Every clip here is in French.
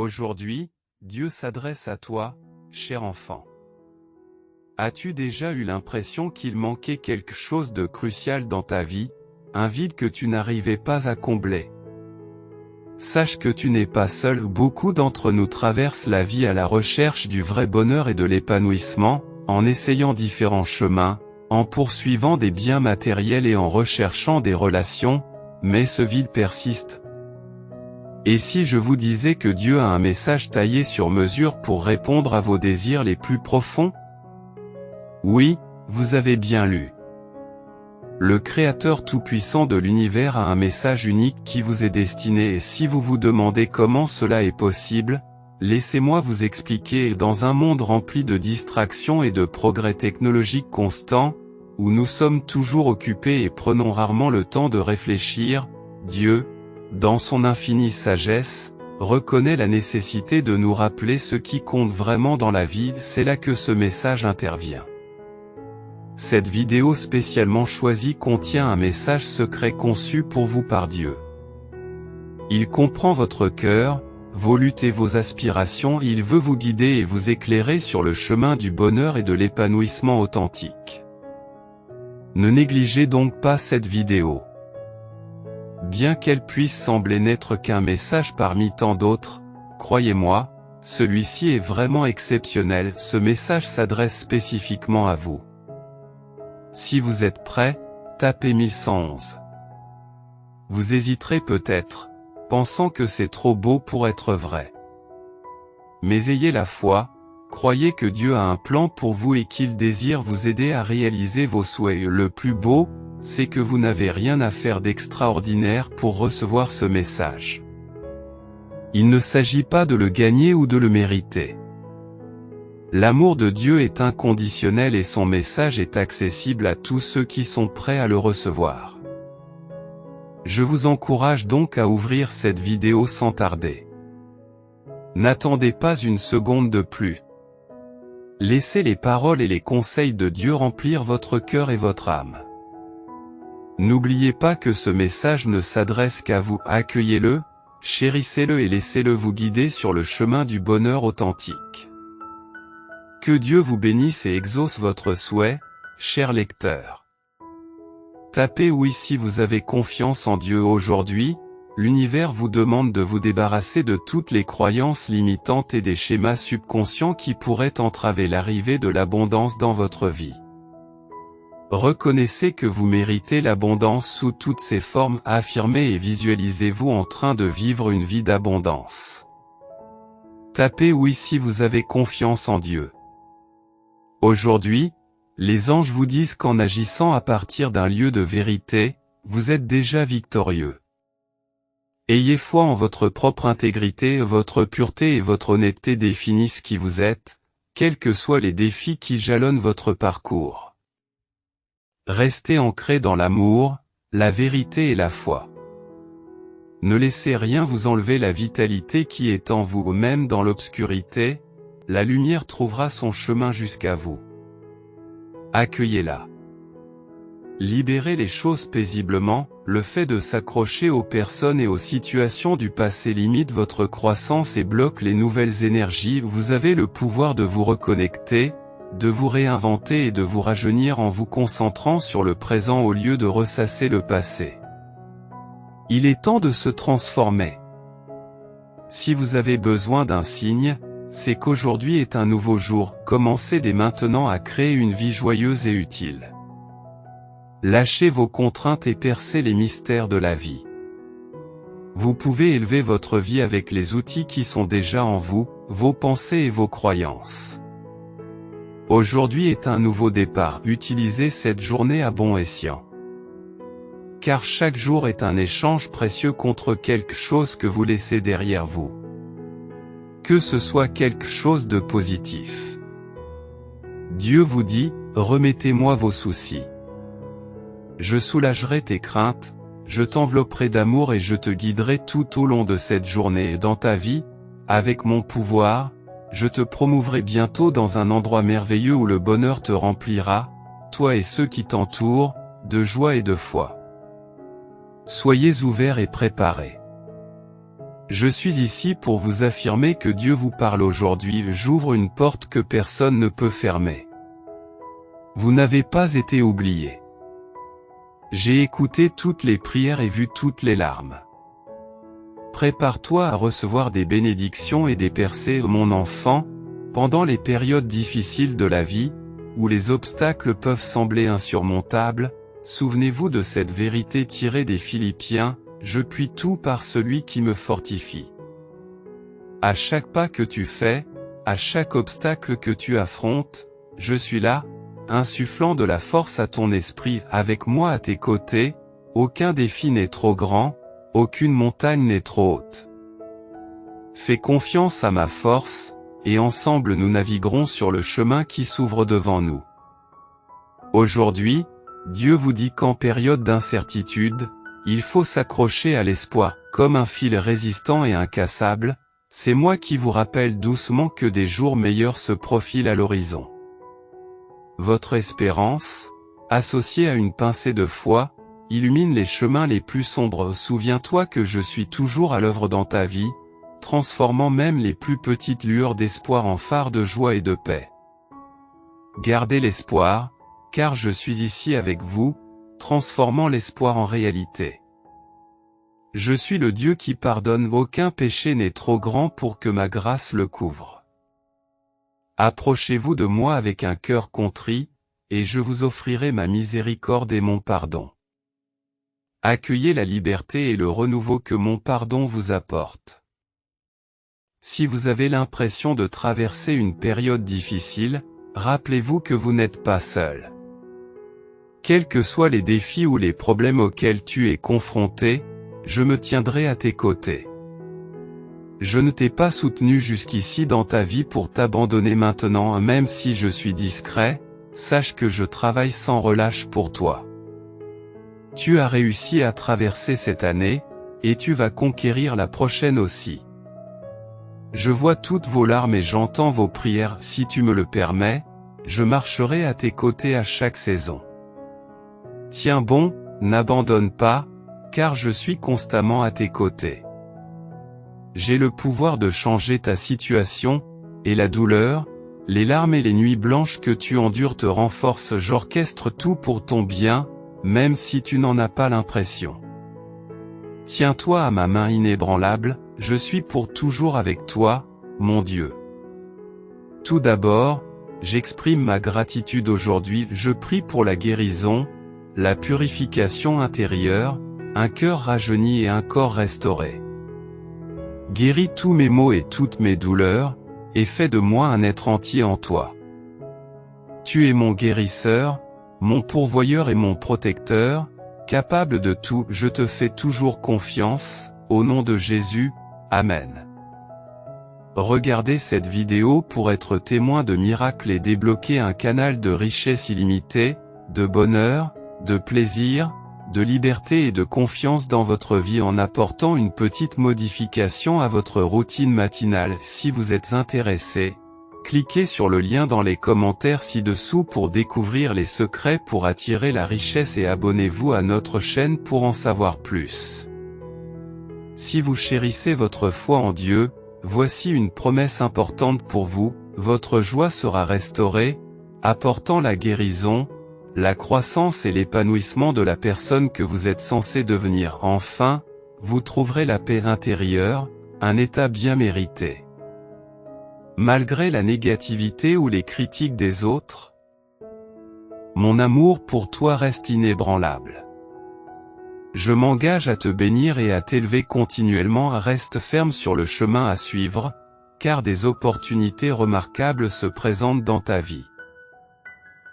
Aujourd'hui, Dieu s'adresse à toi, cher enfant. As-tu déjà eu l'impression qu'il manquait quelque chose de crucial dans ta vie, un vide que tu n'arrivais pas à combler? Sache que tu n'es pas seul, beaucoup d'entre nous traversent la vie à la recherche du vrai bonheur et de l'épanouissement, en essayant différents chemins, en poursuivant des biens matériels et en recherchant des relations, mais ce vide persiste. Et si je vous disais que Dieu a un message taillé sur mesure pour répondre à vos désirs les plus profonds? Oui, vous avez bien lu. Le Créateur tout-puissant de l'univers a un message unique qui vous est destiné, et si vous vous demandez comment cela est possible, laissez-moi vous expliquer. Dans un monde rempli de distractions et de progrès technologiques constants, où nous sommes toujours occupés et prenons rarement le temps de réfléchir, Dieu, dans son infinie sagesse, reconnaît la nécessité de nous rappeler ce qui compte vraiment dans la vie. C'est là que ce message intervient. Cette vidéo spécialement choisie contient un message secret conçu pour vous par Dieu. Il comprend votre cœur, vos luttes et vos aspirations. Il veut vous guider et vous éclairer sur le chemin du bonheur et de l'épanouissement authentique. Ne négligez donc pas cette vidéo. Bien qu'elle puisse sembler n'être qu'un message parmi tant d'autres, croyez-moi, celui-ci est vraiment exceptionnel. Ce message s'adresse spécifiquement à vous. Si vous êtes prêt, tapez 1111. Vous hésiterez peut-être, pensant que c'est trop beau pour être vrai. Mais ayez la foi, croyez que Dieu a un plan pour vous et qu'il désire vous aider à réaliser vos souhaits. Le plus beau, c'est que vous n'avez rien à faire d'extraordinaire pour recevoir ce message. Il ne s'agit pas de le gagner ou de le mériter. L'amour de Dieu est inconditionnel et son message est accessible à tous ceux qui sont prêts à le recevoir. Je vous encourage donc à ouvrir cette vidéo sans tarder. N'attendez pas une seconde de plus. Laissez les paroles et les conseils de Dieu remplir votre cœur et votre âme. N'oubliez pas que ce message ne s'adresse qu'à vous. Accueillez-le, chérissez-le et laissez-le vous guider sur le chemin du bonheur authentique. Que Dieu vous bénisse et exauce votre souhait, cher lecteur. Tapez oui si vous avez confiance en Dieu. Aujourd'hui, l'univers vous demande de vous débarrasser de toutes les croyances limitantes et des schémas subconscients qui pourraient entraver l'arrivée de l'abondance dans votre vie. Reconnaissez que vous méritez l'abondance sous toutes ses formes. Affirmez et visualisez-vous en train de vivre une vie d'abondance. Tapez oui si vous avez confiance en Dieu. Aujourd'hui, les anges vous disent qu'en agissant à partir d'un lieu de vérité, vous êtes déjà victorieux. Ayez foi en votre propre intégrité, votre pureté et votre honnêteté définissent qui vous êtes, quels que soient les défis qui jalonnent votre parcours. Restez ancré dans l'amour, la vérité et la foi. Ne laissez rien vous enlever la vitalité qui est en vous. Même dans l'obscurité, la lumière trouvera son chemin jusqu'à vous. Accueillez-la. Libérez les choses paisiblement. Le fait de s'accrocher aux personnes et aux situations du passé limite votre croissance et bloque les nouvelles énergies. Vous avez le pouvoir de vous reconnecter, de vous réinventer et de vous rajeunir en vous concentrant sur le présent au lieu de ressasser le passé. Il est temps de se transformer. Si vous avez besoin d'un signe, c'est qu'aujourd'hui est un nouveau jour. Commencez dès maintenant à créer une vie joyeuse et utile. Lâchez vos contraintes et percez les mystères de la vie. Vous pouvez élever votre vie avec les outils qui sont déjà en vous, vos pensées et vos croyances. Aujourd'hui est un nouveau départ. Utilisez cette journée à bon escient. Car chaque jour est un échange précieux contre quelque chose que vous laissez derrière vous. Que ce soit quelque chose de positif. Dieu vous dit, remettez-moi vos soucis. Je soulagerai tes craintes, je t'envelopperai d'amour et je te guiderai tout au long de cette journée. Dans ta vie, avec mon pouvoir, je te promouverai bientôt dans un endroit merveilleux où le bonheur te remplira, toi et ceux qui t'entourent, de joie et de foi. Soyez ouverts et préparés. Je suis ici pour vous affirmer que Dieu vous parle aujourd'hui. J'ouvre une porte que personne ne peut fermer. Vous n'avez pas été oublié. J'ai écouté toutes les prières et vu toutes les larmes. Prépare-toi à recevoir des bénédictions et des percées, mon enfant, pendant les périodes difficiles de la vie, où les obstacles peuvent sembler insurmontables. Souvenez-vous de cette vérité tirée des Philippiens, je puis tout par celui qui me fortifie. À chaque pas que tu fais, à chaque obstacle que tu affrontes, je suis là, insufflant de la force à ton esprit, avec moi à tes côtés. Aucun défi n'est trop grand, aucune montagne n'est trop haute. Fais confiance à ma force, et ensemble nous naviguerons sur le chemin qui s'ouvre devant nous. Aujourd'hui, Dieu vous dit qu'en période d'incertitude, il faut s'accrocher à l'espoir, comme un fil résistant et incassable. C'est moi qui vous rappelle doucement que des jours meilleurs se profilent à l'horizon. Votre espérance, associée à une pincée de foi, illumine les chemins les plus sombres. Souviens-toi que je suis toujours à l'œuvre dans ta vie, transformant même les plus petites lueurs d'espoir en phares de joie et de paix. Gardez l'espoir, car je suis ici avec vous, transformant l'espoir en réalité. Je suis le Dieu qui pardonne. Aucun péché n'est trop grand pour que ma grâce le couvre. Approchez-vous de moi avec un cœur contrit, et je vous offrirai ma miséricorde et mon pardon. Accueillez la liberté et le renouveau que mon pardon vous apporte. Si vous avez l'impression de traverser une période difficile, rappelez-vous que vous n'êtes pas seul. Quels que soient les défis ou les problèmes auxquels tu es confronté, je me tiendrai à tes côtés. Je ne t'ai pas soutenu jusqu'ici dans ta vie pour t'abandonner maintenant. Même si je suis discret, sache que je travaille sans relâche pour toi. Tu as réussi à traverser cette année, et tu vas conquérir la prochaine aussi. Je vois toutes vos larmes et j'entends vos prières. Si tu me le permets, je marcherai à tes côtés à chaque saison. Tiens bon, n'abandonne pas, car je suis constamment à tes côtés. J'ai le pouvoir de changer ta situation, et la douleur, les larmes et les nuits blanches que tu endures te renforcent. J'orchestre tout pour ton bien, même si tu n'en as pas l'impression. Tiens-toi à ma main inébranlable, je suis pour toujours avec toi, mon Dieu. Tout d'abord, j'exprime ma gratitude aujourd'hui. Je prie pour la guérison, la purification intérieure, un cœur rajeuni et un corps restauré. Guéris tous mes maux et toutes mes douleurs, et fais de moi un être entier en toi. Tu es mon guérisseur, mon pourvoyeur et mon protecteur, capable de tout. Je te fais toujours confiance, au nom de Jésus, Amen. Regardez cette vidéo pour être témoin de miracles et débloquer un canal de richesse illimitée, de bonheur, de plaisir, de liberté et de confiance dans votre vie en apportant une petite modification à votre routine matinale. Si vous êtes intéressé, cliquez sur le lien dans les commentaires ci-dessous pour découvrir les secrets pour attirer la richesse et abonnez-vous à notre chaîne pour en savoir plus. Si vous chérissez votre foi en Dieu, voici une promesse importante pour vous, votre joie sera restaurée, apportant la guérison, la croissance et l'épanouissement de la personne que vous êtes censé devenir. Enfin, vous trouverez la paix intérieure, un état bien mérité. Malgré la négativité ou les critiques des autres, mon amour pour toi reste inébranlable. Je m'engage à te bénir et à t'élever continuellement. Reste ferme sur le chemin à suivre, car des opportunités remarquables se présentent dans ta vie.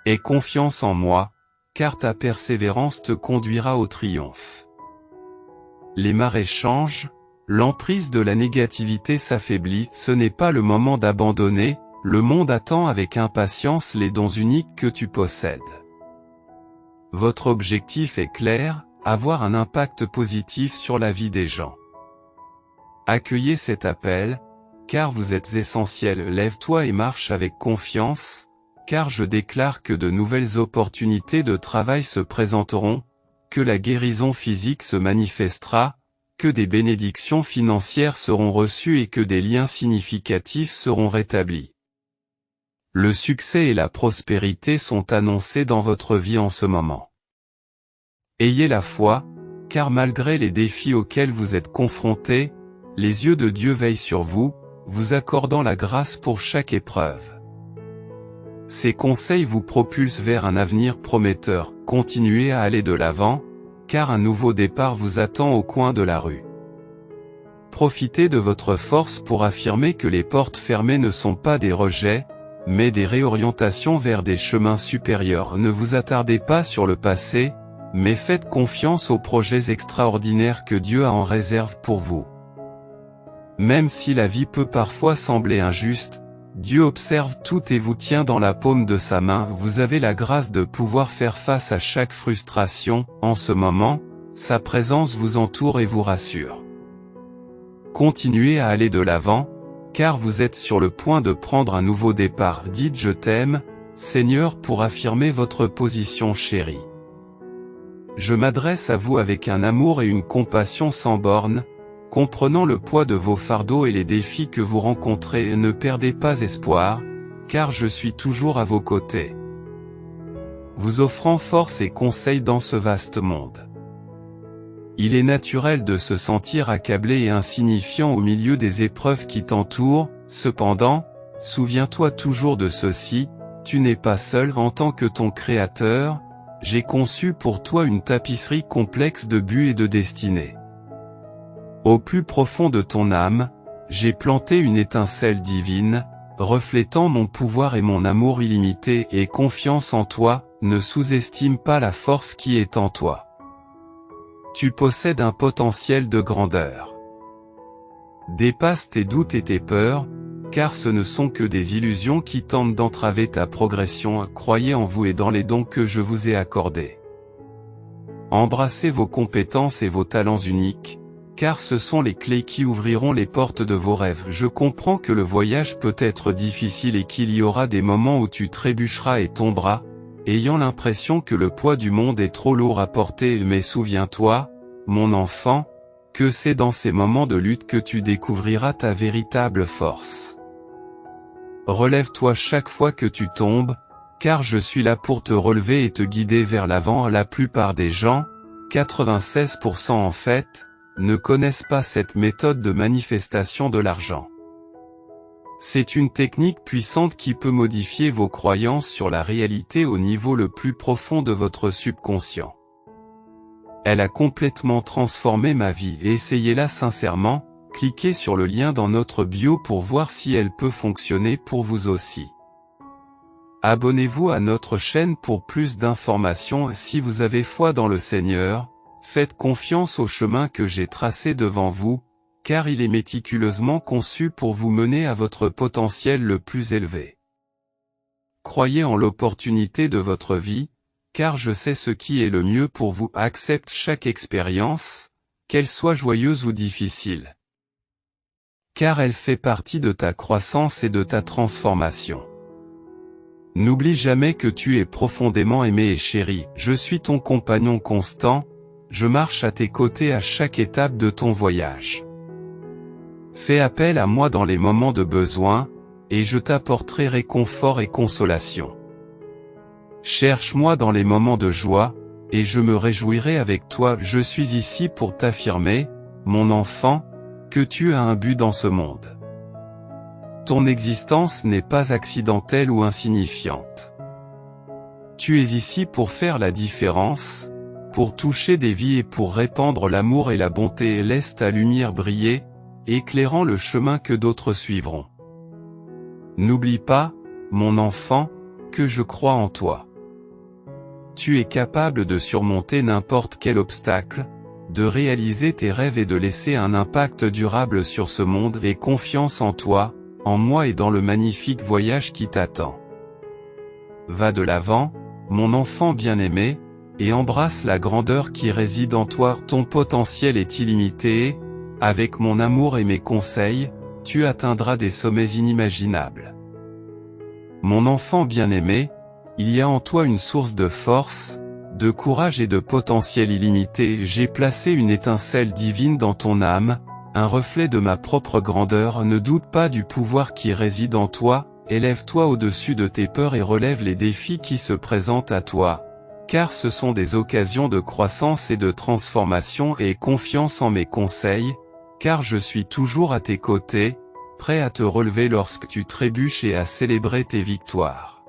Aie confiance en moi, car ta persévérance te conduira au triomphe. Les marées changent, l'emprise de la négativité s'affaiblit. Ce n'est pas le moment d'abandonner, le monde attend avec impatience les dons uniques que tu possèdes. Votre objectif est clair, avoir un impact positif sur la vie des gens. Accueillez cet appel, car vous êtes essentiel. Lève-toi et marche avec confiance, car je déclare que de nouvelles opportunités de travail se présenteront, que la guérison physique se manifestera, que des bénédictions financières seront reçues et que des liens significatifs seront rétablis. Le succès et la prospérité sont annoncés dans votre vie en ce moment. Ayez la foi, car malgré les défis auxquels vous êtes confrontés, les yeux de Dieu veillent sur vous, vous accordant la grâce pour chaque épreuve. Ces conseils vous propulsent vers un avenir prometteur. Continuez à aller de l'avant, car un nouveau départ vous attend au coin de la rue. Profitez de votre force pour affirmer que les portes fermées ne sont pas des rejets, mais des réorientations vers des chemins supérieurs. Ne vous attardez pas sur le passé, mais faites confiance aux projets extraordinaires que Dieu a en réserve pour vous. Même si la vie peut parfois sembler injuste, Dieu observe tout et vous tient dans la paume de sa main. Vous avez la grâce de pouvoir faire face à chaque frustration. En ce moment, sa présence vous entoure et vous rassure. Continuez à aller de l'avant, car vous êtes sur le point de prendre un nouveau départ. Dites « Je t'aime, Seigneur » pour affirmer votre position chérie. Je m'adresse à vous avec un amour et une compassion sans bornes, comprenant le poids de vos fardeaux et les défis que vous rencontrez. Ne perdez pas espoir, car je suis toujours à vos côtés, vous offrant force et conseils dans ce vaste monde. Il est naturel de se sentir accablé et insignifiant au milieu des épreuves qui t'entourent. Cependant, souviens-toi toujours de ceci, tu n'es pas seul. En tant que ton Créateur, j'ai conçu pour toi une tapisserie complexe de buts et de destinées. Au plus profond de ton âme, j'ai planté une étincelle divine, reflétant mon pouvoir et mon amour illimité. Et confiance en toi, ne sous-estime pas la force qui est en toi. Tu possèdes un potentiel de grandeur. Dépasse tes doutes et tes peurs, car ce ne sont que des illusions qui tentent d'entraver ta progression. Croyez en vous et dans les dons que je vous ai accordés. Embrassez vos compétences et vos talents uniques, car ce sont les clés qui ouvriront les portes de vos rêves. Je comprends que le voyage peut être difficile et qu'il y aura des moments où tu trébucheras et tomberas, ayant l'impression que le poids du monde est trop lourd à porter. Mais souviens-toi, mon enfant, que c'est dans ces moments de lutte que tu découvriras ta véritable force. Relève-toi chaque fois que tu tombes, car je suis là pour te relever et te guider vers l'avant. La plupart des gens, 96% en fait, ne connaissent pas cette méthode de manifestation de l'argent. C'est une technique puissante qui peut modifier vos croyances sur la réalité au niveau le plus profond de votre subconscient. Elle a complètement transformé ma vie. Essayez-la sincèrement, cliquez sur le lien dans notre bio pour voir si elle peut fonctionner pour vous aussi. Abonnez-vous à notre chaîne pour plus d'informations. Si vous avez foi dans le Seigneur, faites confiance au chemin que j'ai tracé devant vous, car il est méticuleusement conçu pour vous mener à votre potentiel le plus élevé. Croyez en l'opportunité de votre vie, car je sais ce qui est le mieux pour vous. Accepte chaque expérience, qu'elle soit joyeuse ou difficile, car elle fait partie de ta croissance et de ta transformation. N'oublie jamais que tu es profondément aimé et chéri. Je suis ton compagnon constant, je marche à tes côtés à chaque étape de ton voyage. Fais appel à moi dans les moments de besoin, et je t'apporterai réconfort et consolation. Cherche-moi dans les moments de joie, et je me réjouirai avec toi. Je suis ici pour t'affirmer, mon enfant, que tu as un but dans ce monde. Ton existence n'est pas accidentelle ou insignifiante. Tu es ici pour faire la différence, pour toucher des vies et pour répandre l'amour et la bonté. Laisse ta lumière briller, éclairant le chemin que d'autres suivront. N'oublie pas, mon enfant, que je crois en toi. Tu es capable de surmonter n'importe quel obstacle, de réaliser tes rêves et de laisser un impact durable sur ce monde. Aie confiance en toi, en moi et dans le magnifique voyage qui t'attend. Va de l'avant, mon enfant bien-aimé, et embrasse la grandeur qui réside en toi. Ton potentiel est illimité et, avec mon amour et mes conseils, tu atteindras des sommets inimaginables. Mon enfant bien-aimé, il y a en toi une source de force, de courage et de potentiel illimité. J'ai placé une étincelle divine dans ton âme, un reflet de ma propre grandeur. Ne doute pas du pouvoir qui réside en toi, élève-toi au-dessus de tes peurs et relève les défis qui se présentent à toi, car ce sont des occasions de croissance et de transformation. Et confiance en mes conseils, car je suis toujours à tes côtés, prêt à te relever lorsque tu trébuches et à célébrer tes victoires.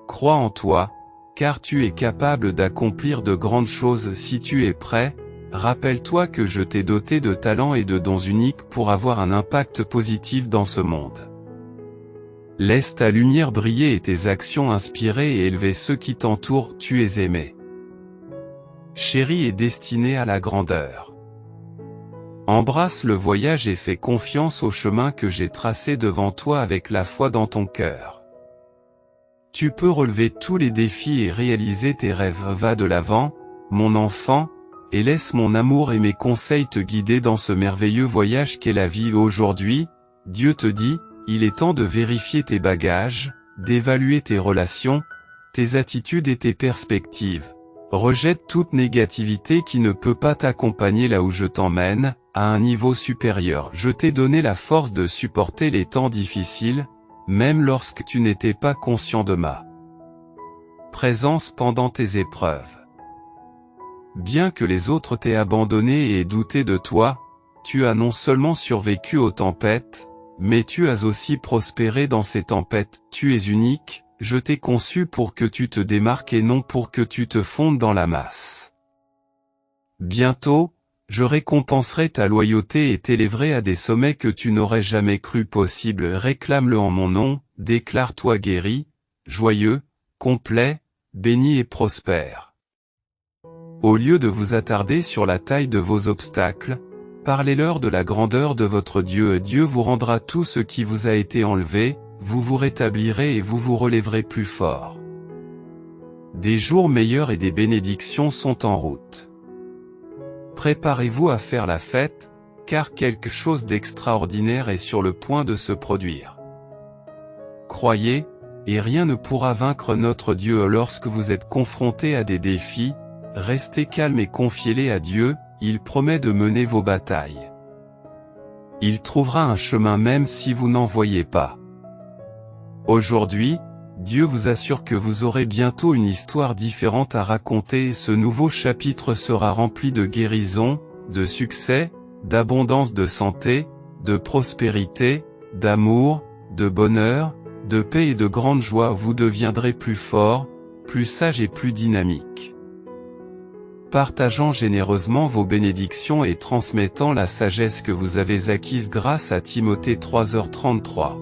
Crois en toi, car tu es capable d'accomplir de grandes choses si tu es prêt. Rappelle-toi que je t'ai doté de talents et de dons uniques pour avoir un impact positif dans ce monde. Laisse ta lumière briller et tes actions inspirer et élever ceux qui t'entourent. Tu es aimé, chéri et destiné à la grandeur. Embrasse le voyage et fais confiance au chemin que j'ai tracé devant toi avec la foi dans ton cœur. Tu peux relever tous les défis et réaliser tes rêves. Va de l'avant, mon enfant, et laisse mon amour et mes conseils te guider dans ce merveilleux voyage qu'est la vie. Aujourd'hui, Dieu te dit, il est temps de vérifier tes bagages, d'évaluer tes relations, tes attitudes et tes perspectives. Rejette toute négativité qui ne peut pas t'accompagner là où je t'emmène, à un niveau supérieur. Je t'ai donné la force de supporter les temps difficiles, même lorsque tu n'étais pas conscient de ma présence pendant tes épreuves. Bien que les autres t'aient abandonné et aient douté de toi, tu as non seulement survécu aux tempêtes, mais tu as aussi prospéré dans ces tempêtes. Tu es unique. Je t'ai conçu pour que tu te démarques et non pour que tu te fondes dans la masse. Bientôt, je récompenserai ta loyauté et t'élèverai à des sommets que tu n'aurais jamais cru possible. Réclame-le en mon nom, déclare-toi guéri, joyeux, complet, béni et prospère. Au lieu de vous attarder sur la taille de vos obstacles, parlez-leur de la grandeur de votre Dieu. Dieu vous rendra tout ce qui vous a été enlevé, vous vous rétablirez et vous vous relèverez plus fort. Des jours meilleurs et des bénédictions sont en route. Préparez-vous à faire la fête, car quelque chose d'extraordinaire est sur le point de se produire. Croyez, et rien ne pourra vaincre notre Dieu. Lorsque vous êtes confrontés à des défis, restez calme et confiez-les à Dieu, il promet de mener vos batailles. Il trouvera un chemin même si vous n'en voyez pas. Aujourd'hui, Dieu vous assure que vous aurez bientôt une histoire différente à raconter et ce nouveau chapitre sera rempli de guérison, de succès, d'abondance de santé, de prospérité, d'amour, de bonheur, de paix et de grande joie. Vous deviendrez plus fort, plus sage et plus dynamique. Partageant généreusement vos bénédictions et transmettant la sagesse que vous avez acquise grâce à Timothée 3h33.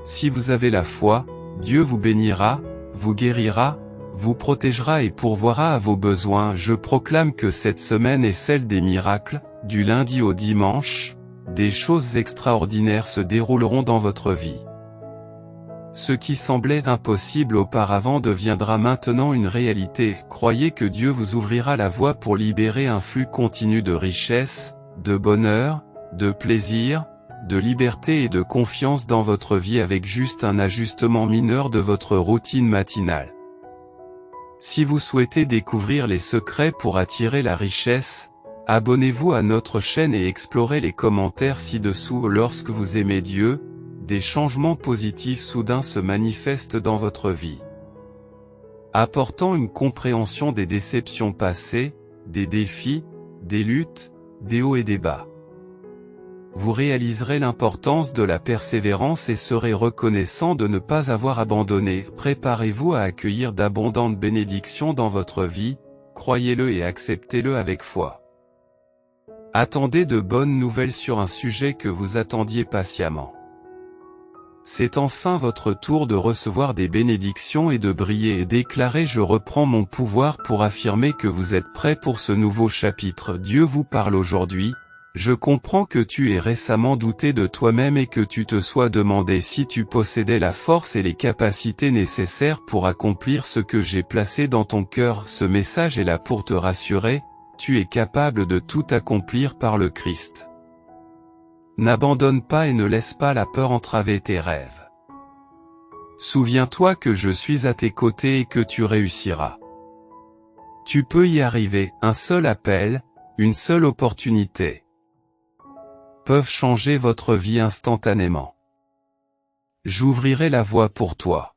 Si vous avez la foi, Dieu vous bénira, vous guérira, vous protégera et pourvoira à vos besoins. Je proclame que cette semaine est celle des miracles, du lundi au dimanche, des choses extraordinaires se dérouleront dans votre vie. Ce qui semblait impossible auparavant deviendra maintenant une réalité. Croyez que Dieu vous ouvrira la voie pour libérer un flux continu de richesse, de bonheur, de plaisir, de liberté et de confiance dans votre vie avec juste un ajustement mineur de votre routine matinale. Si vous souhaitez découvrir les secrets pour attirer la richesse, abonnez-vous à notre chaîne et explorez les commentaires ci-dessous. Lorsque vous aimez Dieu, des changements positifs soudains se manifestent dans votre vie, apportant une compréhension des déceptions passées, des défis, des luttes, des hauts et des bas. Vous réaliserez l'importance de la persévérance et serez reconnaissant de ne pas avoir abandonné. Préparez-vous à accueillir d'abondantes bénédictions dans votre vie, croyez-le et acceptez-le avec foi. Attendez de bonnes nouvelles sur un sujet que vous attendiez patiemment. C'est enfin votre tour de recevoir des bénédictions et de briller et déclarer: je reprends mon pouvoir pour affirmer que vous êtes prêt pour ce nouveau chapitre. Dieu vous parle aujourd'hui. Je comprends que tu aies récemment douté de toi-même et que tu te sois demandé si tu possédais la force et les capacités nécessaires pour accomplir ce que j'ai placé dans ton cœur. Ce message est là pour te rassurer, tu es capable de tout accomplir par le Christ. N'abandonne pas et ne laisse pas la peur entraver tes rêves. Souviens-toi que je suis à tes côtés et que tu réussiras. Tu peux y arriver, un seul appel, une seule opportunité peuvent changer votre vie instantanément. J'ouvrirai la voie pour toi.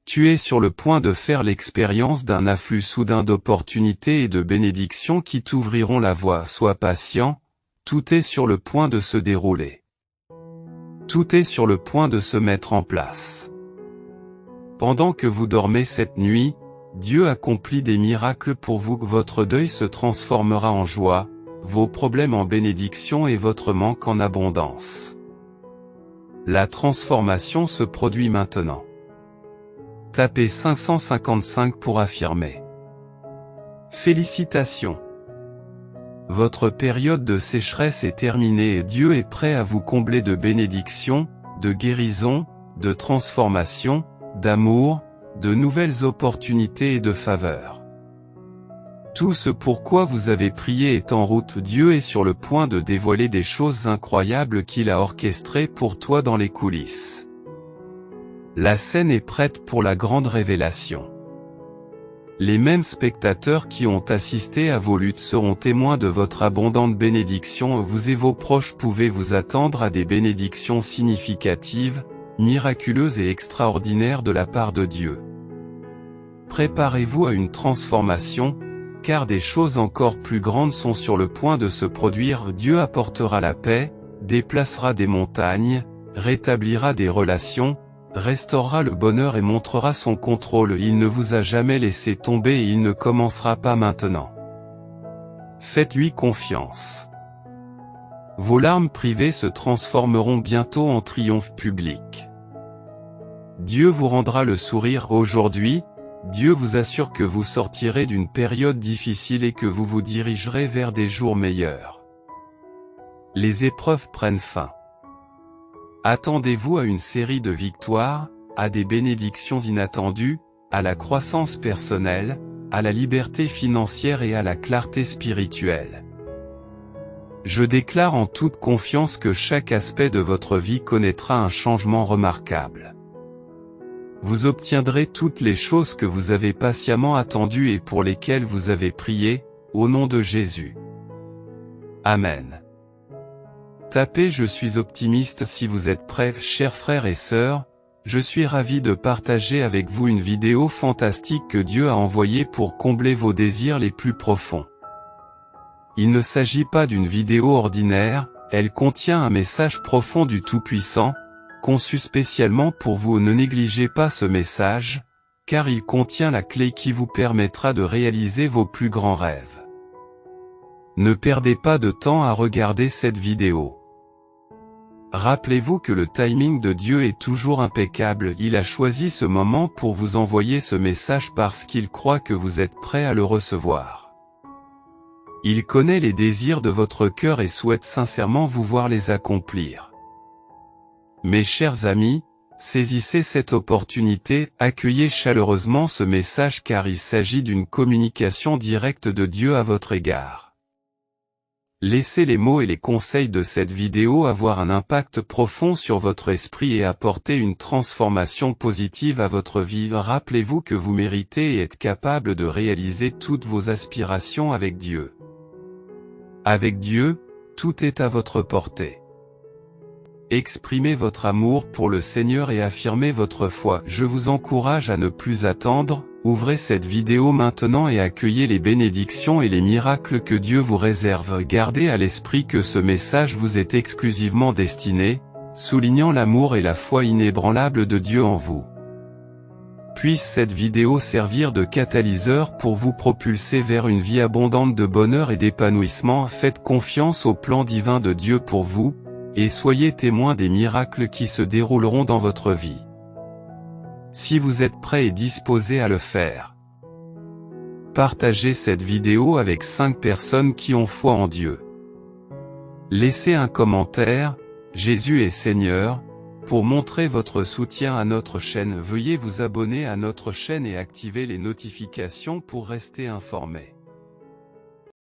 Tu es sur le point de faire l'expérience d'un afflux soudain d'opportunités et de bénédictions qui t'ouvriront la voie. Sois patient, tout est sur le point de se dérouler. Tout est sur le point de se mettre en place. Pendant que vous dormez cette nuit, Dieu accomplit des miracles pour vous. Votre deuil se transformera en joie, vos problèmes en bénédiction et votre manque en abondance. La transformation se produit maintenant. Tapez 555 pour affirmer. Félicitations! Votre période de sécheresse est terminée et Dieu est prêt à vous combler de bénédictions, de guérison, de transformation, d'amour, de nouvelles opportunités et de faveurs. Tout ce pourquoi vous avez prié est en route. Dieu est sur le point de dévoiler des choses incroyables qu'il a orchestrées pour toi dans les coulisses. La scène est prête pour la grande révélation. Les mêmes spectateurs qui ont assisté à vos luttes seront témoins de votre abondante bénédiction. Vous et vos proches pouvez vous attendre à des bénédictions significatives, miraculeuses et extraordinaires de la part de Dieu. Préparez-vous à une transformation, car des choses encore plus grandes sont sur le point de se produire. Dieu apportera la paix, déplacera des montagnes, rétablira des relations, restaurera le bonheur et montrera son contrôle. Il ne vous a jamais laissé tomber et il ne commencera pas maintenant. Faites-lui confiance. Vos larmes privées se transformeront bientôt en triomphe public. Dieu vous rendra le sourire aujourd'hui. Dieu vous assure que vous sortirez d'une période difficile et que vous vous dirigerez vers des jours meilleurs. Les épreuves prennent fin. Attendez-vous à une série de victoires, à des bénédictions inattendues, à la croissance personnelle, à la liberté financière et à la clarté spirituelle. Je déclare en toute confiance que chaque aspect de votre vie connaîtra un changement remarquable. Vous obtiendrez toutes les choses que vous avez patiemment attendues et pour lesquelles vous avez prié, au nom de Jésus. Amen. Tapez « Je suis optimiste » si vous êtes prêts, chers frères et sœurs. Je suis ravi de partager avec vous une vidéo fantastique que Dieu a envoyée pour combler vos désirs les plus profonds. Il ne s'agit pas d'une vidéo ordinaire, elle contient un message profond du Tout-Puissant, conçu spécialement pour vous. Ne négligez pas ce message, car il contient la clé qui vous permettra de réaliser vos plus grands rêves. Ne perdez pas de temps à regarder cette vidéo. Rappelez-vous que le timing de Dieu est toujours impeccable. Il a choisi ce moment pour vous envoyer ce message parce qu'il croit que vous êtes prêt à le recevoir. Il connaît les désirs de votre cœur et souhaite sincèrement vous voir les accomplir. Mes chers amis, saisissez cette opportunité, accueillez chaleureusement ce message car il s'agit d'une communication directe de Dieu à votre égard. Laissez les mots et les conseils de cette vidéo avoir un impact profond sur votre esprit et apporter une transformation positive à votre vie. Rappelez-vous que vous méritez et êtes capable de réaliser toutes vos aspirations avec Dieu. Avec Dieu, tout est à votre portée. Exprimez votre amour pour le Seigneur et affirmez votre foi. Je vous encourage à ne plus attendre, ouvrez cette vidéo maintenant et accueillez les bénédictions et les miracles que Dieu vous réserve. Gardez à l'esprit que ce message vous est exclusivement destiné, soulignant l'amour et la foi inébranlable de Dieu en vous. Puisse cette vidéo servir de catalyseur pour vous propulser vers une vie abondante de bonheur et d'épanouissement. Faites confiance au plan divin de Dieu pour vous, et soyez témoins des miracles qui se dérouleront dans votre vie. Si vous êtes prêt et disposé à le faire, partagez cette vidéo avec 5 personnes qui ont foi en Dieu. Laissez un commentaire, Jésus est Seigneur, pour montrer votre soutien à notre chaîne. Veuillez vous abonner à notre chaîne et activer les notifications pour rester informé.